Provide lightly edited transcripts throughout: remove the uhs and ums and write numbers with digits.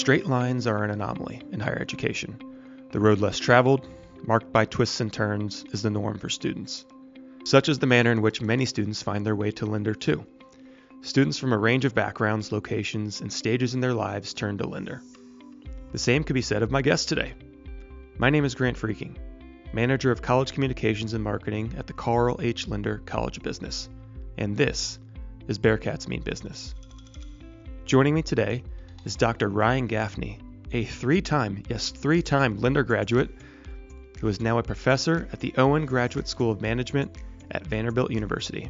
Straight lines are an anomaly in higher education. The road less traveled, marked by twists and turns, is the norm for students. Such is the manner in which many students find their way to Lindner too. Students from a range of backgrounds, locations, and stages in their lives turn to Lindner. The same could be said of my guest today. My name is Grant Freaking, Manager of College Communications and Marketing at the Carl H. Lindner College of Business, and this is Bearcats Mean Business. Joining me today is Dr. Ryan Gaffney, a three-time Lindner graduate who is now a professor at the Owen Graduate School of Management at Vanderbilt University.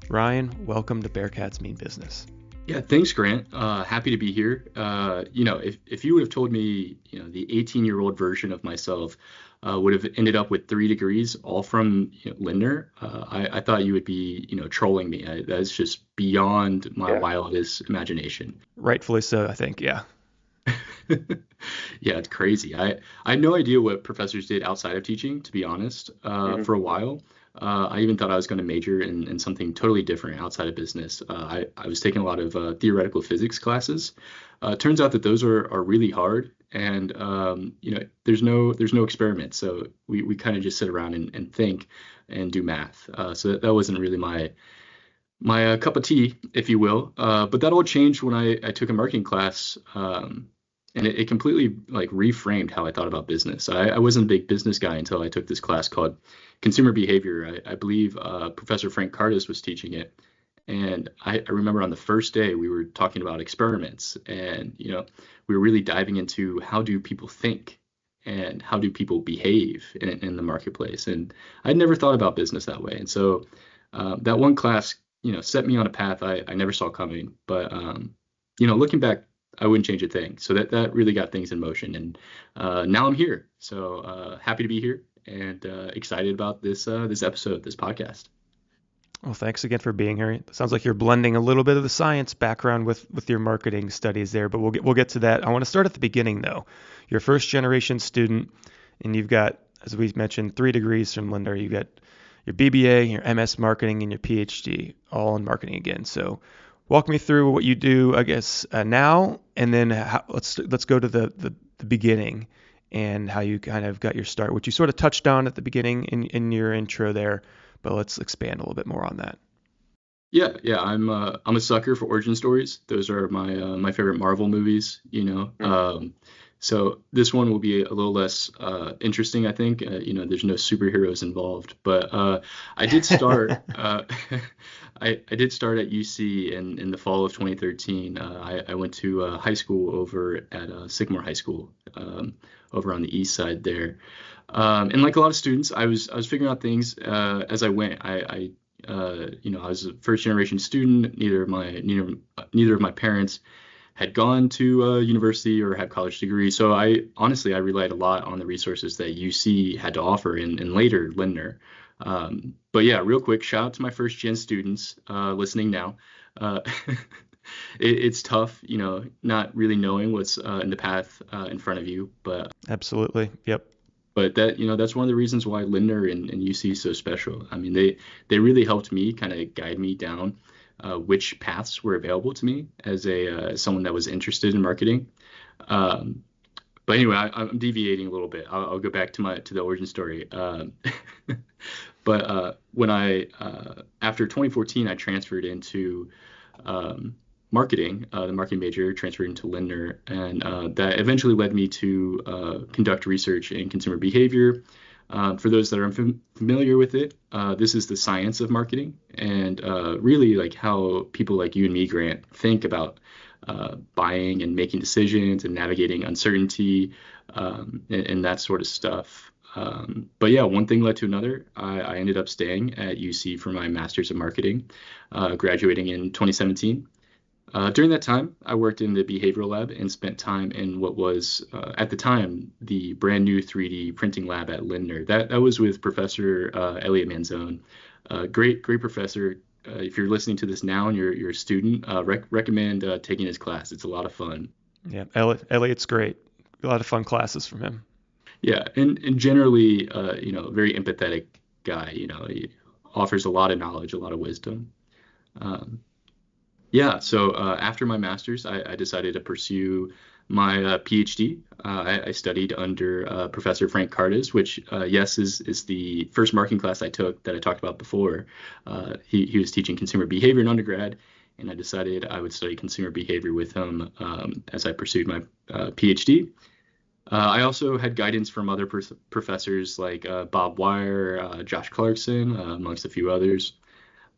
Ryan, welcome to Bearcats Mean Business. Yeah, thanks, Grant. Happy to be here. If you would have told me, the 18-year-old version of myself would have ended up with 3 degrees, all from Lindner, I thought you would be, trolling me. That's just beyond my wildest imagination. Rightfully so, I think. Yeah. Yeah, it's crazy. I had no idea what professors did outside of teaching, to be honest, for a while. I even thought I was going to major in something totally different outside of business. I was taking a lot of theoretical physics classes. Turns out that those are really hard, and there's no experiment. So we kind of just sit around and think and do math. So that wasn't really my cup of tea, if you will. But that all changed when I took a marketing class. And it completely reframed how I thought about business. I wasn't a big business guy until I took this class called Consumer Behavior. I believe Professor Frank Kardes was teaching it. And I remember on the first day we were talking about experiments, and we were really diving into how do people think and how do people behave in the marketplace. And I'd never thought about business that way. And so that one class, set me on a path I never saw coming. But looking back, I wouldn't change a thing. So that really got things in motion. And now I'm here. So happy to be here and excited about this episode, this podcast. Well, thanks again for being here. It sounds like you're blending a little bit of the science background with your marketing studies there, but we'll get to that. I want to start at the beginning, though. You're a first-generation student, and you've got, as we mentioned, 3 degrees from Lindner. You've got your BBA, your MS marketing, and your PhD, all in marketing again. So walk me through what you do, I guess, now, and then let's go to the beginning and how you kind of got your start, which you sort of touched on at the beginning in your intro there, but let's expand a little bit more on that. Yeah, I'm a sucker for origin stories. Those are my favorite Marvel movies. So this one will be a little less interesting, I think. There's no superheroes involved, but I did start. I did start at UC in the fall of 2013. I went to high school over at Sycamore High School, over on the east side there. And like a lot of students, I was figuring out things as I went. I was a first generation student. Neither of my parents had gone to university or had college degree. So I relied a lot on the resources that UC had to offer and later Lindner. But yeah, real quick, shout out to my first gen students listening now. It's tough, not really knowing what's in the path in front of you. But absolutely, yep. But that's one of the reasons why Lindner and UC is so special. I mean, they really helped me kind of guide me down which paths were available to me as someone that was interested in marketing. But anyway, I'm deviating a little bit. I'll go back to the origin story. But when after 2014, I transferred into marketing, the marketing major, transferred into Lindner, and that eventually led me to conduct research in consumer behavior. For those that are familiar with it, this is the science of marketing and really like how people like you and me, Grant, think about buying and making decisions and navigating uncertainty and that sort of stuff. But yeah, one thing led to another. I ended up staying at UC for my master's in marketing, graduating in 2017. During that time, I worked in the behavioral lab and spent time in what was, at the time, the brand new 3D printing lab at Lindner. That was with Professor Elliot Manzone. Great professor. If you're listening to this now and you're a student, recommend taking his class. It's a lot of fun. Yeah, Elliot's great. A lot of fun classes from him. Yeah, and generally, very empathetic guy. He offers a lot of knowledge, a lot of wisdom. Yeah, so after my master's, I decided to pursue my PhD. I studied under Professor Frank Kardes, which, yes, is the first marketing class I took that I talked about before. He was teaching consumer behavior in undergrad, and I decided I would study consumer behavior with him as I pursued my PhD. I also had guidance from other professors like Bob Wire, Josh Clarkson, amongst a few others.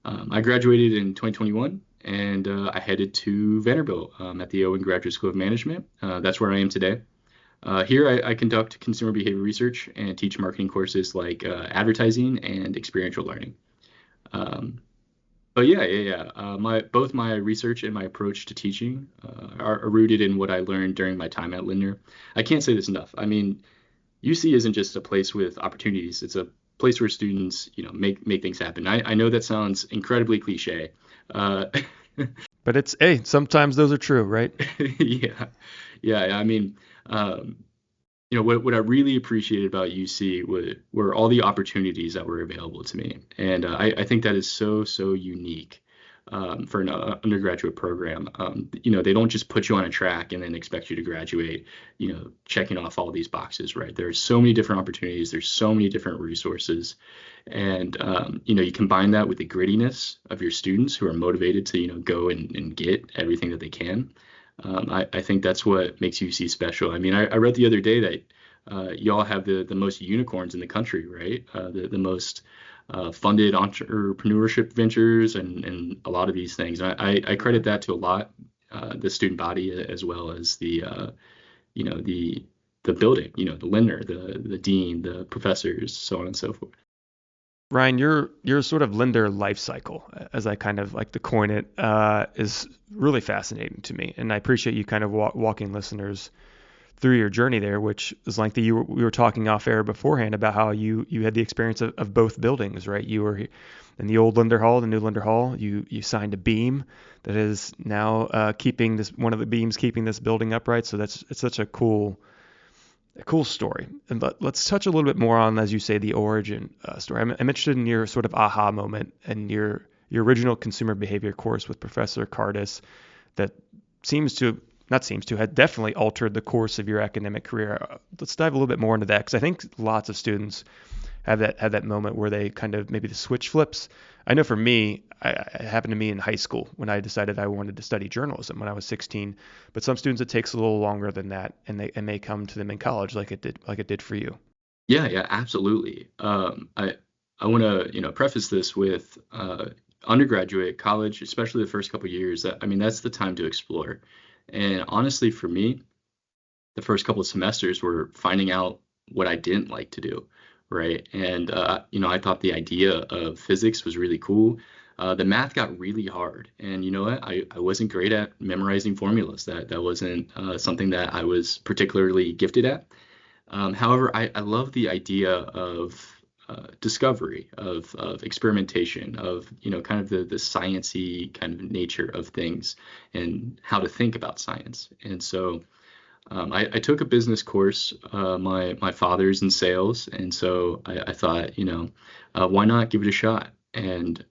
I graduated in 2021 and I headed to Vanderbilt at the Owen Graduate School of Management. That's where I am today. Here, I conduct consumer behavior research and teach marketing courses like advertising and experiential learning. Um, but yeah. My both my research and my approach to teaching are rooted in what I learned during my time at Lindner. I can't say this enough. I mean, UC isn't just a place with opportunities. It's a place where students, make things happen. I know that sounds incredibly cliche. Uh, But it's, hey, sometimes those are true, right? yeah, yeah. I mean, um, what I really appreciated about UC were all the opportunities that were available to me, and I think that is so unique for an undergraduate program. They don't just put you on a track and then expect you to graduate, checking off all these boxes, right? There's so many different opportunities. There's so many different resources, and you combine that with the grittiness of your students who are motivated to, go and get everything that they can. I think that's what makes UC special. I mean, I read the other day that y'all have the most unicorns in the country, right? The most funded entrepreneurship ventures and a lot of these things. And I credit that to a lot, the student body as well as you know, the the building, the Lindner, the dean, the professors, so on and so forth. Ryan, your sort of Linder life cycle, as I kind of like to coin it, is really fascinating to me, and I appreciate you kind of walking listeners through your journey there, which is like we were talking off air beforehand about how you had the experience of both buildings, right? You were in the old Linder Hall, the new Linder Hall. You signed a beam that is now keeping this one of the beams keeping this building upright. So it's such a cool story. And let's touch a little bit more on, as you say, the origin story. I'm interested in your sort of aha moment and your original consumer behavior course with Professor Kardes that had definitely altered the course of your academic career. Let's dive a little bit more into that, because I think lots of students have that moment where they kind of maybe the switch flips. I know for me, it happened to me in high school when I decided I wanted to study journalism when I was 16. But some students it takes a little longer than that, and they may come to them in college like it did for you. Yeah, absolutely. I want to, preface this with undergraduate, college, especially the first couple of years. I mean, that's the time to explore. And honestly, for me, the first couple of semesters were finding out what I didn't like to do, right? And I thought the idea of physics was really cool. The math got really hard, and you know what? I wasn't great at memorizing formulas. That wasn't something that I was particularly gifted at. However, I love the idea of discovery, of experimentation, of kind of the sciencey kind of nature of things and how to think about science. And so I took a business course. My father's in sales, and so I thought, why not give it a shot? And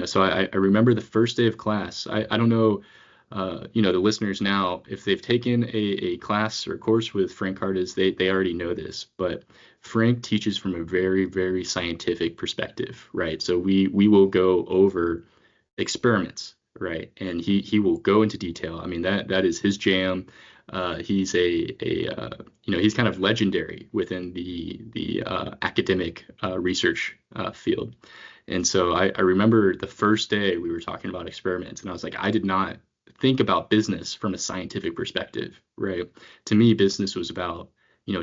so I remember the first day of class. I don't know, the listeners now, if they've taken a class or course with Frank Kardes, they already know this, but Frank teaches from a very, very scientific perspective, right? So we will go over experiments, right? And he will go into detail. I mean, that is his jam. He's he's kind of legendary within the academic research field. And so I remember the first day we were talking about experiments, and I was like, I did not think about business from a scientific perspective, right? To me, business was about,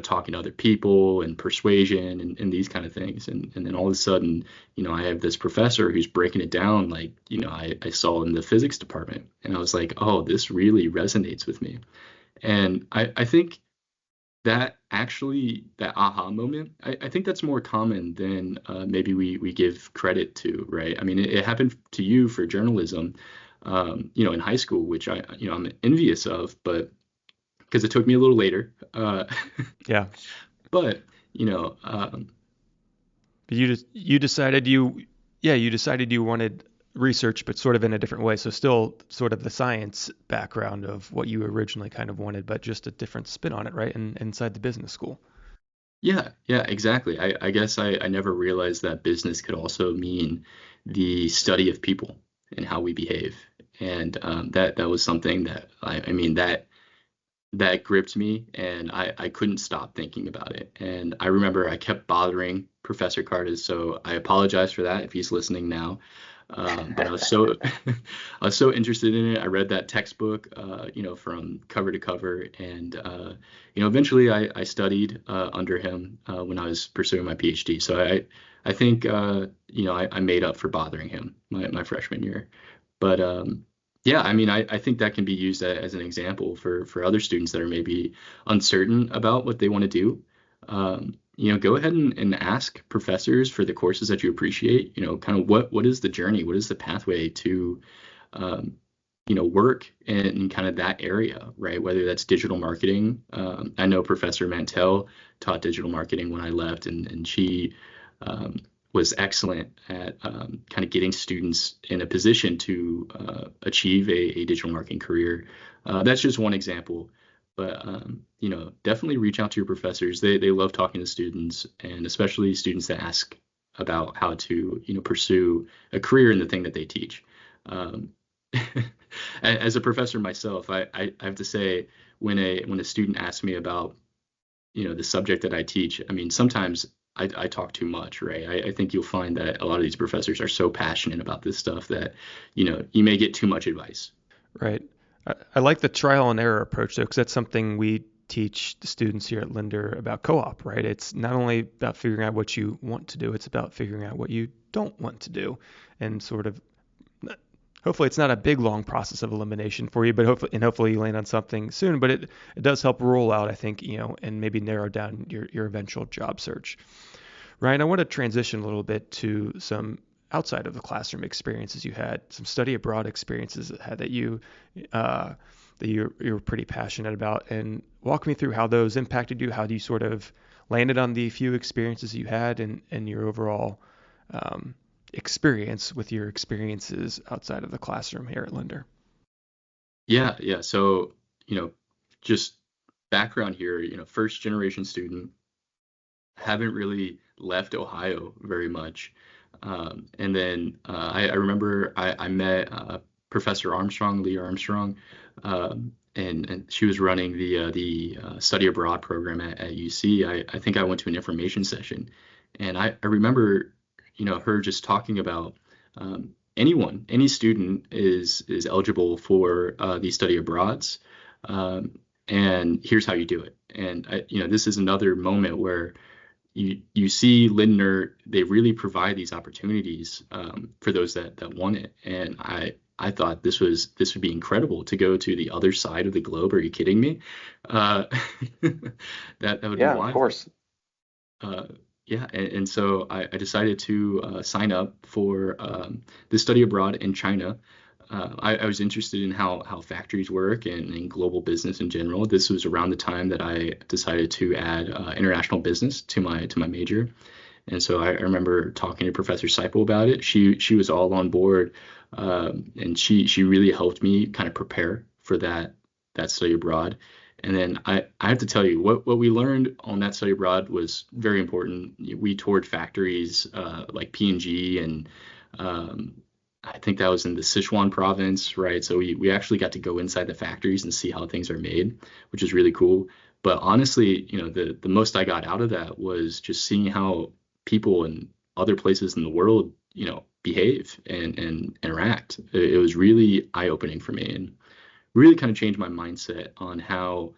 talking to other people and persuasion and these kind of things. And then all of a sudden, I have this professor who's breaking it down like, I saw in the physics department. And I was like, oh, this really resonates with me. And I think that aha moment, I think that's more common than maybe we give credit to, right? I mean, it happened to you for journalism, in high school, which I'm envious of, but because it took me a little later. Yeah. But, But you decided you wanted research, but sort of in a different way. So still sort of the science background of what you originally kind of wanted, but just a different spin on it, right? And inside the business school. Yeah, exactly. I guess I never realized that business could also mean the study of people and how we behave. And that was something that I mean that gripped me, and I couldn't stop thinking about it. And I remember I kept bothering Professor Kardes, so I apologize for that if he's listening now. But I was so I was so interested in it. I read that textbook, from cover to cover, and eventually I studied under him when I was pursuing my PhD. So I think I made up for bothering him my freshman year. But yeah, I mean, I think that can be used as an example for other students that are maybe uncertain about what they want to do. Go ahead and ask professors for the courses that you appreciate, kind of what is the journey, what is the pathway to, work in kind of that area, right? Whether that's digital marketing. I know Professor Mantell taught digital marketing when I left, and she was excellent at kind of getting students in a position to achieve a digital marketing career. That's just one example. But definitely reach out to your professors. They love talking to students, and especially students that ask about how to pursue a career in the thing that they teach. Um, as a professor myself, I have to say when a student asks me about the subject that I teach, I mean sometimes I talk too much, right? I think you'll find that a lot of these professors are so passionate about this stuff that you may get too much advice. Right. I like the trial and error approach though, because that's something we teach the students here at Lindner about co-op, right? It's not only about figuring out what you want to do, it's about figuring out what you don't want to do, and sort of hopefully it's not a big long process of elimination for you, but hopefully you land on something soon. But it does help roll out, I think, and maybe narrow down your eventual job search. Ryan, I want to transition a little bit to some outside of the classroom experiences you had, some study abroad experiences that you were pretty passionate about, and walk me through how those impacted you. How do you sort of landed on the few experiences you had, and your overall experience with your experiences outside of the classroom here at Lindner? Yeah. So, just background here, first generation student, haven't really left Ohio very much. And then I remember I met Professor Armstrong, Lee Armstrong, and she was running the study abroad program at UC. I think I went to an information session, and I remember, her just talking about any student is eligible for these study abroads, and here's how you do it. And this is another moment where you see Lindner, they really provide these opportunities for those that want it. And I thought this would be incredible to go to the other side of the globe. Are you kidding me? That would be Yeah, of wild. course. Yeah, and so I decided to sign up for the study abroad in China. I was interested in how factories work and global business in general. This was around the time that I decided to add international business to my major. And so I remember talking to Professor Seipel about it. She was all on board, and she really helped me kind of prepare for that study abroad. And then I have to tell you, what we learned on that study abroad was very important. We toured factories like P&G, and I think that was in the Sichuan province, right? So we actually got to go inside the factories and see how things are made, which is really cool. But honestly, the most I got out of that was just seeing how people in other places in the world, behave and interact. It was really eye-opening for me, and really kind of changed my mindset on how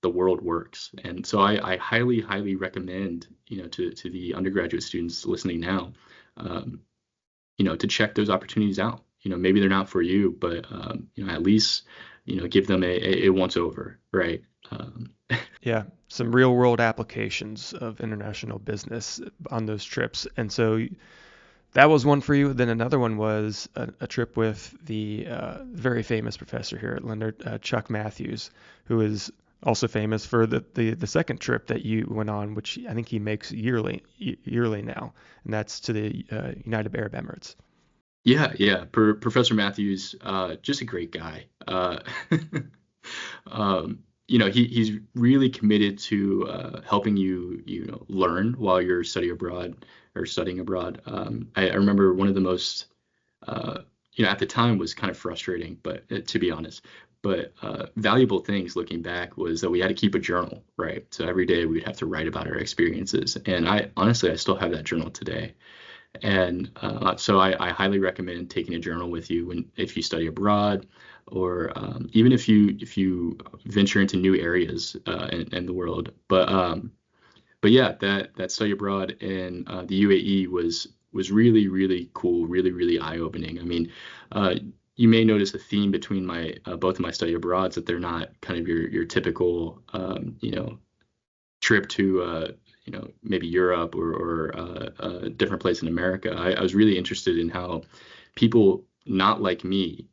the world works. And so I highly, highly recommend, to the undergraduate students listening now, to check those opportunities out. Maybe they're not for you, but at least, give them a once over, right? Yeah, some real world applications of international business on those trips. And so that was one for you. Then another one was a trip with the very famous professor here at Lindner, Chuck Matthews, who is also famous for the second trip that you went on, which I think he makes yearly now, and that's to the United Arab Emirates. Yeah. Professor Matthews, just a great guy. He's really committed to helping you, learn while you're studying abroad or studying abroad. I remember one of the most, uh, at the time was kind of frustrating, but to be honest, but valuable things looking back was that we had to keep a journal, right? So every day we'd have to write about our experiences. And I still have that journal today. And so I highly recommend taking a journal with you if you study abroad, or even if you venture into new areas in the world. But yeah, that study abroad in the UAE was really really cool, really really eye opening. I mean, uh, you may notice a theme between my both of my study abroads, that they're not kind of your typical trip to maybe Europe or a different place in America. I was really interested in how people not like me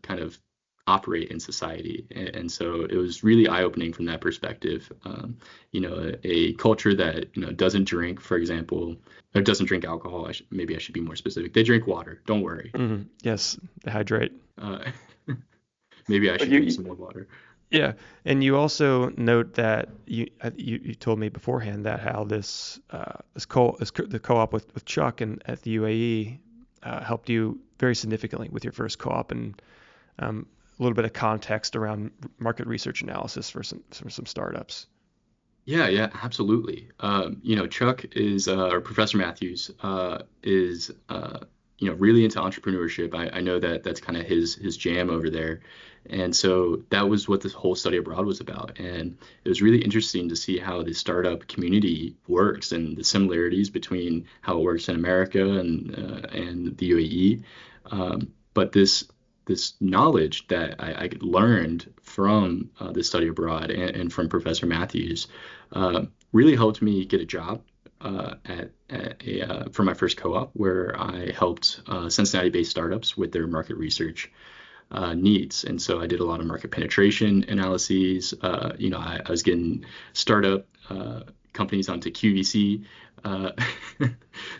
kind of operate in society, and so it was really eye-opening from that perspective. A culture that doesn't drink, for example, or doesn't drink alcohol. Maybe I should be more specific. They drink water. Don't worry. Yes, hydrate. Uh, Maybe I But should drink some more water. yeah, and you also note that you told me beforehand that how the co-op with Chuck and at the UAE helped you very significantly with your first co-op, and a little bit of context around market research analysis for some startups. Yeah, absolutely. Chuck or Professor Matthews, is, really into entrepreneurship. I know that that's kind of his jam over there. And so that was what this whole study abroad was about. And it was really interesting to see how the startup community works and the similarities between how it works in America and the UAE. But this knowledge that I learned from the study abroad and from Professor Matthews really helped me get a job for my first co-op, where I helped Cincinnati-based startups with their market research needs. And so I did a lot of market penetration analyses. I was getting startup companies onto QVC. Uh,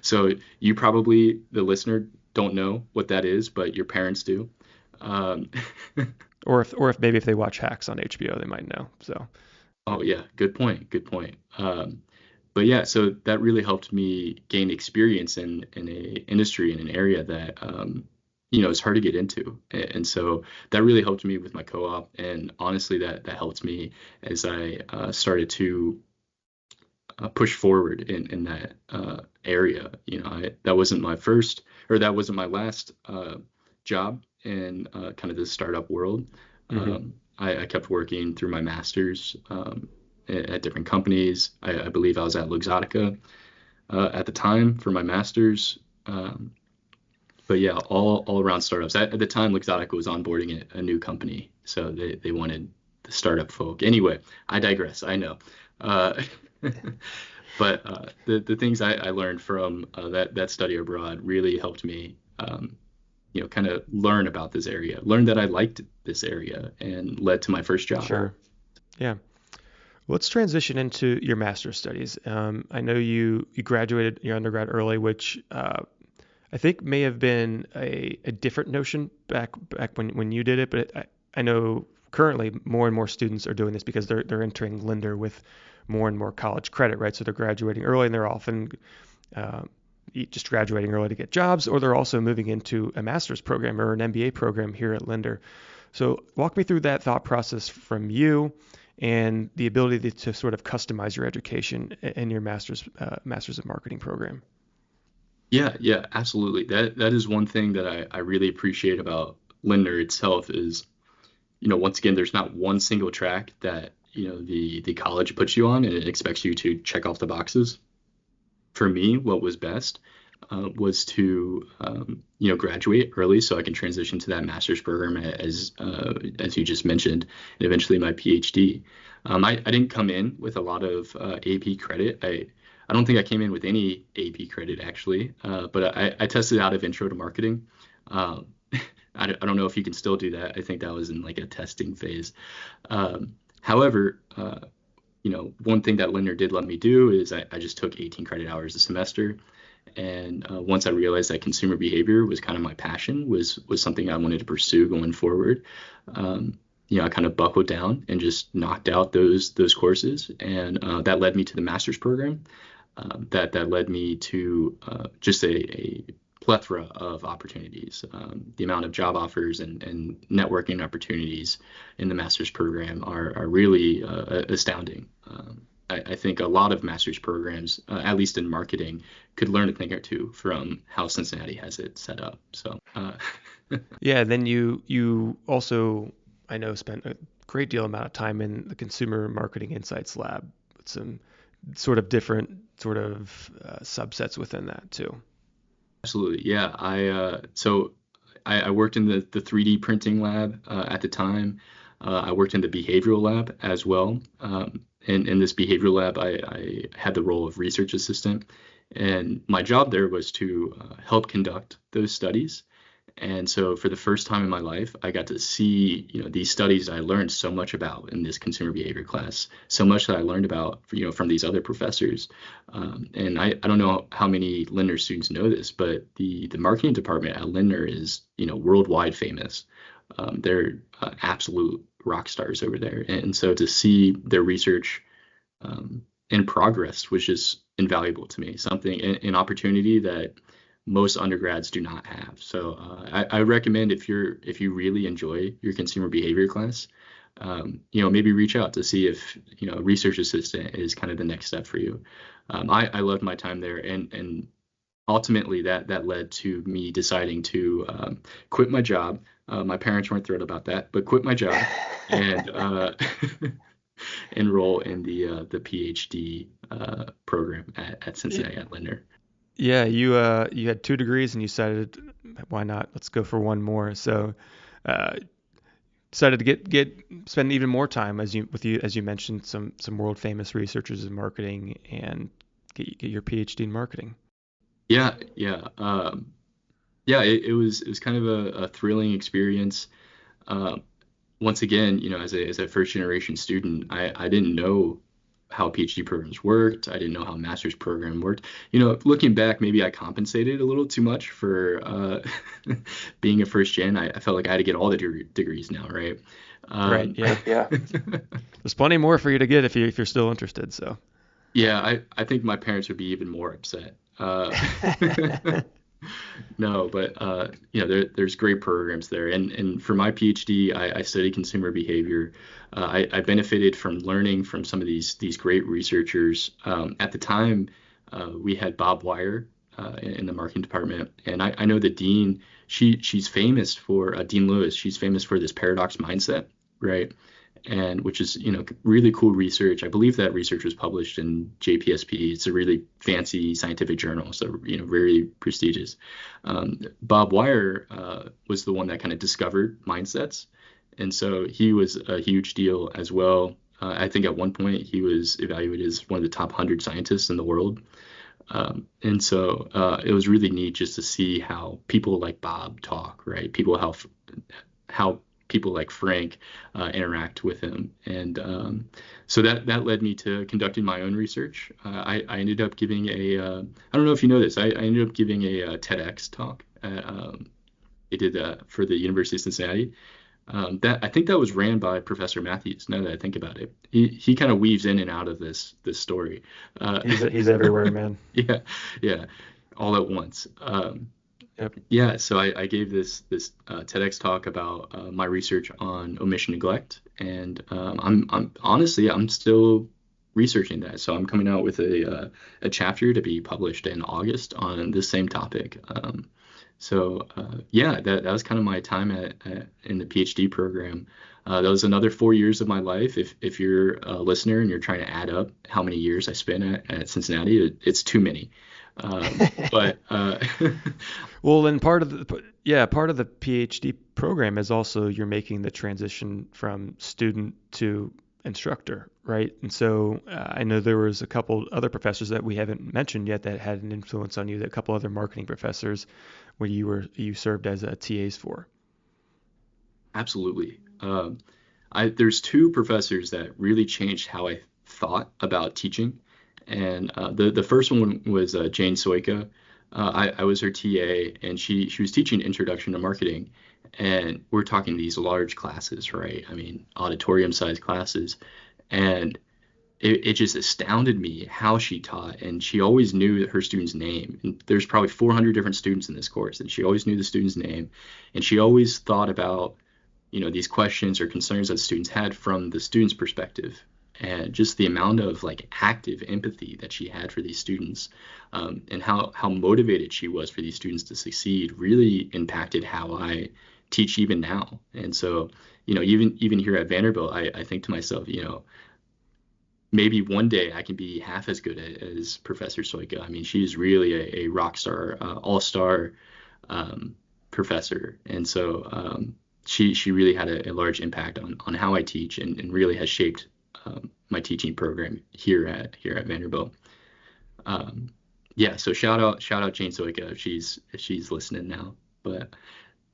so you probably, the listener, don't know what that is, but your parents do. Um, Or if maybe if they watch Hacks on HBO, they might know. So oh yeah, good point. Good point. But yeah, so that really helped me gain experience in a industry, in an area that is hard to get into. And so that really helped me with my co-op. And honestly, that helped me as I started to push forward in that area. That wasn't my first, or that wasn't my last job in kind of the startup world. hmm I kept working through my master's at different companies. I believe I was at Luxottica at the time for my master's. But yeah, all around startups. At the time, Luxottica was onboarding a new company, so they wanted the startup folk. Anyway, I digress. I know. Uh, but the things I learned from that study abroad really helped me, kind of learn about this area, learn that I liked this area, and led to my first job. Sure. Yeah. Let's transition into your master's studies. I know you graduated your undergrad early, which I think may have been a different notion back when you did it, but I know currently more and more students are doing this because they're entering Lindner with more and more college credit, right? So they're graduating early, and they're often uh, just graduating early to get jobs, or they're also moving into a master's program or an MBA program here at Lindner. So walk me through that thought process from you and the ability to sort of customize your education in your master's of marketing program. Yeah, absolutely. That is one thing that I really appreciate about Lindner itself is, once again, there's not one single track that, the college puts you on and it expects you to check off the boxes. For me, what was best was to, graduate early so I can transition to that master's program as you just mentioned, and eventually my PhD. I didn't come in with a lot of AP credit. I don't think I came in with any AP credit actually, but I tested out of Intro to Marketing. Um, I don't know if you can still do that. I think that was in like a testing phase. However, one thing that Lindner did let me do is I just took 18 credit hours a semester, And once I realized that consumer behavior was kind of my passion, was something I wanted to pursue going forward, I kind of buckled down and just knocked out those courses, and that led me to the master's program. That led me to just a plethora of opportunities. The amount of job offers and networking opportunities in the master's program are really astounding. I think a lot of master's programs, at least in marketing, could learn a thing or two from how Cincinnati has it set up. So, yeah. Then you also, I know, spent a great deal amount of time in the Consumer Marketing Insights Lab with some sort of different subsets within that too. Absolutely, yeah. I worked in the 3D printing lab at the time. I worked in the behavioral lab as well. In this behavioral lab, I had the role of research assistant, and my job there was to help conduct those studies. And so for the first time in my life, I got to see, these studies I learned so much about in this consumer behavior class, so much that I learned about, from these other professors. And I don't know how many Lindner students know this, but the marketing department at Lindner is, worldwide famous. They're absolute rock stars over there. And so to see their research in progress was just invaluable to me, an opportunity that most undergrads do not have. So I recommend if you really enjoy your consumer behavior class, maybe reach out to see if, a research assistant is kind of the next step for you. I loved my time there, and ultimately that led to me deciding to quit my job. My parents weren't thrilled about that, but quit my job and enroll in the PhD program at Cincinnati at Lindner. Yeah, you had 2 degrees and you decided, why not? Let's go for one more. So decided to spend even more time as you mentioned some world famous researchers in marketing and get your PhD in marketing. Yeah. It was kind of a thrilling experience. Once again, as a first generation student, I didn't know how PhD programs worked. I didn't know how master's program worked. Looking back, maybe I compensated a little too much for being a first gen. I felt like I had to get all the degrees now, right? Right. Yeah. There's plenty more for you to get if you're still interested. So. Yeah, I think my parents would be even more upset. No, but there's great programs there, and for my PhD, I studied consumer behavior. I benefited from learning from some of these great researchers. At the time, we had Bob Wire in the marketing department, and I know the dean. She's famous for Dean Lewis. She's famous for this paradox mindset, right? And which is really cool research. I believe that research was published in JPSP. It's a really fancy scientific journal, so very prestigious. Bob Wire was the one that kind of discovered mindsets, and so he was a huge deal as well. I think at one point he was evaluated as one of the top 100 scientists in the world. And so it was really neat just to see how people like Bob talk, right? How people like Frank interact with him. And so that led me to conducting my own research. I ended up giving I don't know if you know this, I ended up giving a TEDx talk. I did that for the University of Cincinnati. I think that was ran by Professor Matthews. Now that I think about it, he kind of weaves in and out of this story. He's everywhere, man. Yeah, all at once. Yep. Yeah, so I gave this TEDx talk about my research on omission neglect, and I'm honestly still researching that. So I'm coming out with a chapter to be published in August on this same topic. That was kind of my time in the PhD program. That was another 4 years of my life. If you're a listener and you're trying to add up how many years I spent at Cincinnati, it's too many. Well, and part of the PhD program is also you're making the transition from student to instructor, right? And so I know there was a couple other professors that we haven't mentioned yet that had an influence on you, a couple other marketing professors where you served as TAs for. Absolutely. There's 2 professors that really changed how I thought about teaching. And the first one was Jane Sojka I was her TA, and she was teaching Introduction to Marketing, and we're talking these large classes, right? I mean, auditorium-sized classes, and it just astounded me how she taught, and she always knew her student's name. And there's probably 400 different students in this course, and she always knew the student's name, and she always thought about, these questions or concerns that students had from the student's perspective. And just the amount of like active empathy that she had for these students, and how motivated she was for these students to succeed really impacted how I teach even now. And so, even here at Vanderbilt, I think to myself, maybe one day I can be half as good as Professor Sojka. I mean, she's really a rock star, all-star professor. And so she really had a large impact on how I teach, and really has shaped my teaching program here at Vanderbilt. Yeah, so shout out Jane Sojka if she's listening now. But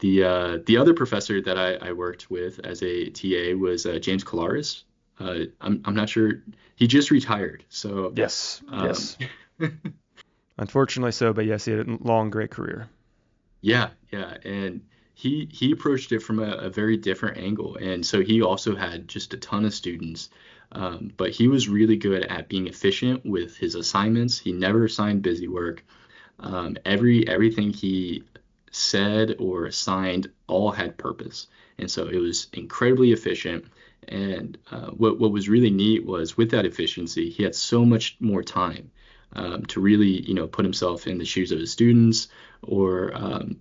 the other professor that I worked with as a TA was James Kellaris. I'm not sure. He just retired. So yes. Unfortunately so, but yes, he had a long, great career. Yeah. And he approached it from a very different angle. And so he also had just a ton of students. But he was really good at being efficient with his assignments. He never assigned busy work. Everything he said or assigned all had purpose. And so it was incredibly efficient. And what was really neat was, with that efficiency, he had so much more time to really, put himself in the shoes of his students, or,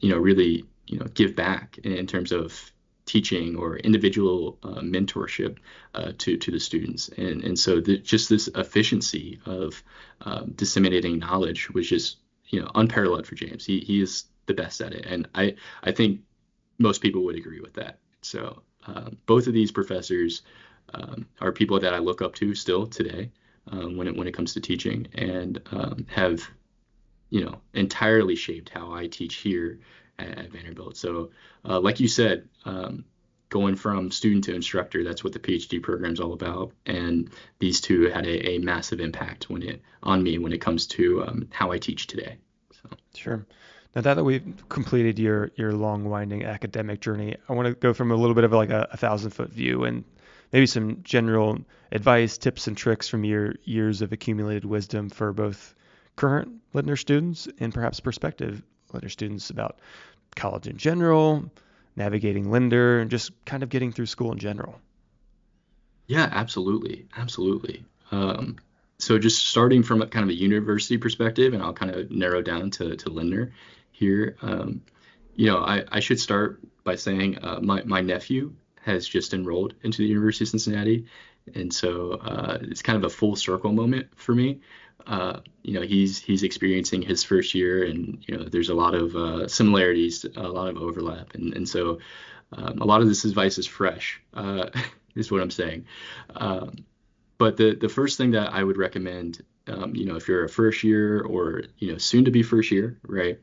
really, give back in terms of teaching or individual mentorship to the students. And so just this efficiency of disseminating knowledge was just, unparalleled for James. He is the best at it. And I think most people would agree with that. So both of these professors are people that I look up to still today when it comes to teaching, and have entirely shaped how I teach here at Vanderbilt. So like you said, going from student to instructor, that's what the PhD program is all about. And these two had a massive impact on me when it comes to how I teach today. So. Sure. Now that we've completed your long, winding academic journey, I want to go from a little bit of like a 1,000-foot view, and maybe some general advice, tips, and tricks from your years of accumulated wisdom for both current Lindner students and perhaps prospective Lindner students about college in general, navigating Lindner, and just kind of getting through school in general. Yeah, absolutely. So just starting from a kind of a university perspective, and I'll kind of narrow down to Lindner here. I should start by saying my nephew has just enrolled into the University of Cincinnati, and so it's kind of a full circle moment for me. He's experiencing his first year, and there's a lot of similarities, a lot of overlap, and so a lot of this advice is fresh, is what I'm saying. But the first thing that I would recommend, if you're a first year or soon to be first year, right?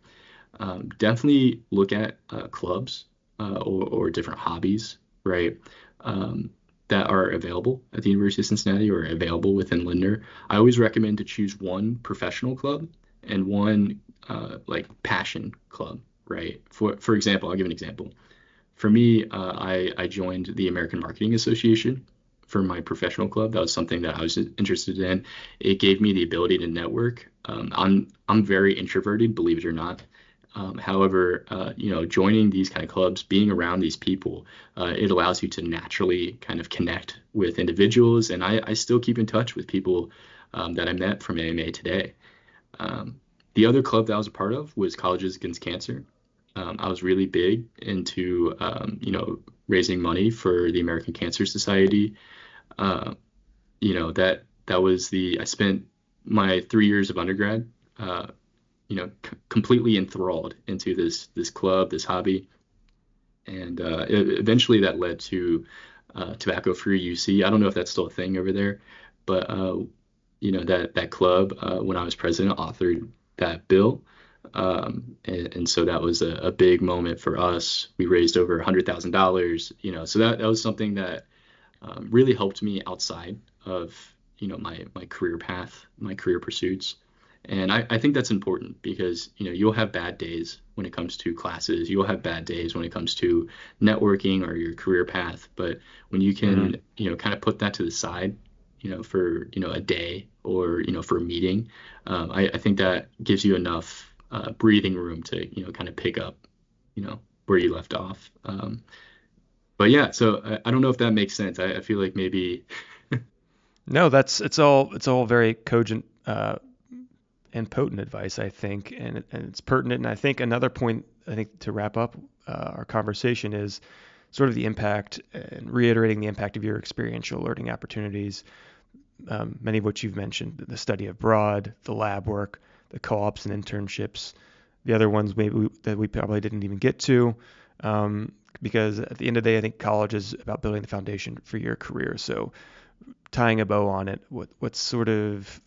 Definitely look at clubs or different hobbies, right? That are available at the University of Cincinnati or available within Lindner. I always recommend to choose one professional club and one like passion club, right? For example, I'll give an example. For me, I joined the American Marketing Association for my professional club. That was something that I was interested in. It gave me the ability to network. I'm very introverted, believe it or not. However, joining these kind of clubs, being around these people, it allows you to naturally kind of connect with individuals. And I still keep in touch with people that I met from AMA today. The other club that I was a part of was Colleges Against Cancer. I was really big into, raising money for the American Cancer Society. I spent my 3 years of undergrad, completely enthralled into this club, this hobby. And eventually that led to tobacco-free UC. I don't know if that's still a thing over there, but that club, when I was president, authored that bill. And so that was a big moment for us. We raised over $100,000, so that was something that really helped me outside of, my career path, my career pursuits. And I think that's important because, you'll have bad days when it comes to classes. You'll have bad days when it comes to networking or your career path. But when you can, kind of put that to the side, for, a day or, for a meeting, I think that gives you enough breathing room to, kind of pick up, where you left off. But yeah, so I don't know if that makes sense. I feel like maybe. No, it's all very cogent and potent advice, I think, and it's pertinent. And I think another point, to wrap up our conversation is sort of the impact and reiterating the impact of your experiential learning opportunities, many of which you've mentioned: the study abroad, the lab work, the co-ops and internships. The other ones maybe that we probably didn't even get to, because at the end of the day, I think college is about building the foundation for your career. So tying a bow on it, what sort of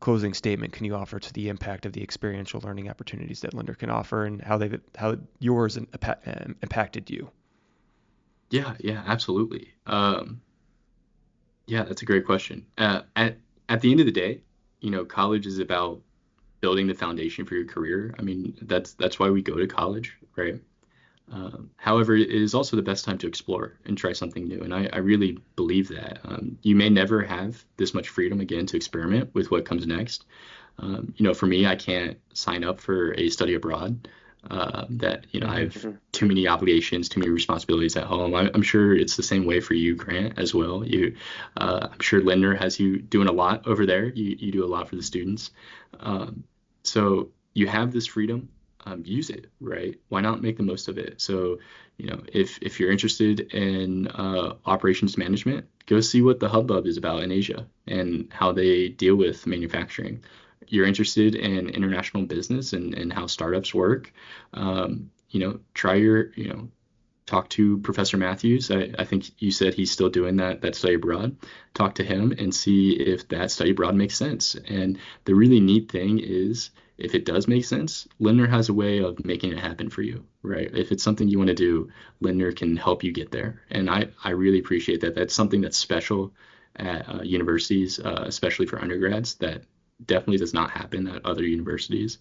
closing statement can you offer to the impact of the experiential learning opportunities that Lindner can offer, and how yours impacted you? Yeah, absolutely. Yeah, that's a great question. At the end of the day, college is about building the foundation for your career. I mean, that's why we go to college, right? However, it is also the best time to explore and try something new. And I really believe that. You may never have this much freedom again to experiment with what comes next. For me, I can't sign up for a study abroad. I have too many obligations, too many responsibilities at home. I'm sure it's the same way for you, Grant, as well. I'm sure Lindner has you doing a lot over there. You do a lot for the students. So you have this freedom. Use it, right? Why not make the most of it? So, if you're interested in operations management, go see what the hubbub is about in Asia and how they deal with manufacturing. You're interested in international business and how startups work. Try talk to Professor Matthews. I think you said he's still doing that study abroad. Talk to him and see if that study abroad makes sense. And the really neat thing is, if it does make sense, Lindner has a way of making it happen for you, right? If it's something you want to do, Lindner can help you get there. And I really appreciate that. That's something that's special at universities, especially for undergrads, that definitely does not happen at other universities.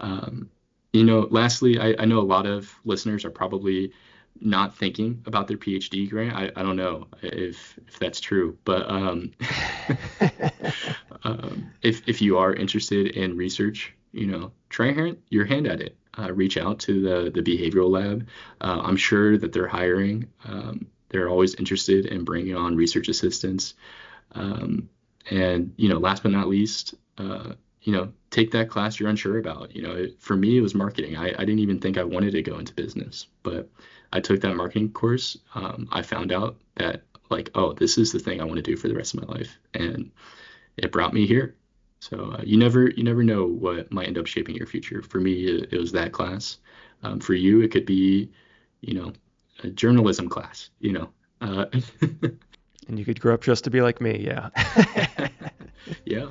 Lastly, I know a lot of listeners are probably not thinking about their PhD, Grant. I don't know if that's true, but if you are interested in research, try your hand at it. Reach out to the behavioral lab. I'm sure that they're hiring. They're always interested in bringing on research assistants. And last but not least, take that class you're unsure about. For me, it was marketing. I didn't even think I wanted to go into business, but I took that marketing course. I found out that, oh, this is the thing I want to do for the rest of my life, and it brought me here. So you never know what might end up shaping your future. For me, it was that class. For you, it could be, a journalism class. And you could grow up just to be like me, yeah. Yeah.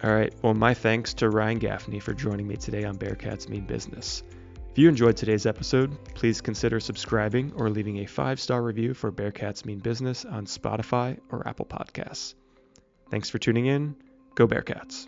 All right. Well, my thanks to Ryan Gaffney for joining me today on Bearcats Mean Business. If you enjoyed today's episode, please consider subscribing or leaving a 5-star review for Bearcats Mean Business on Spotify or Apple Podcasts. Thanks for tuning in. Go Bearcats.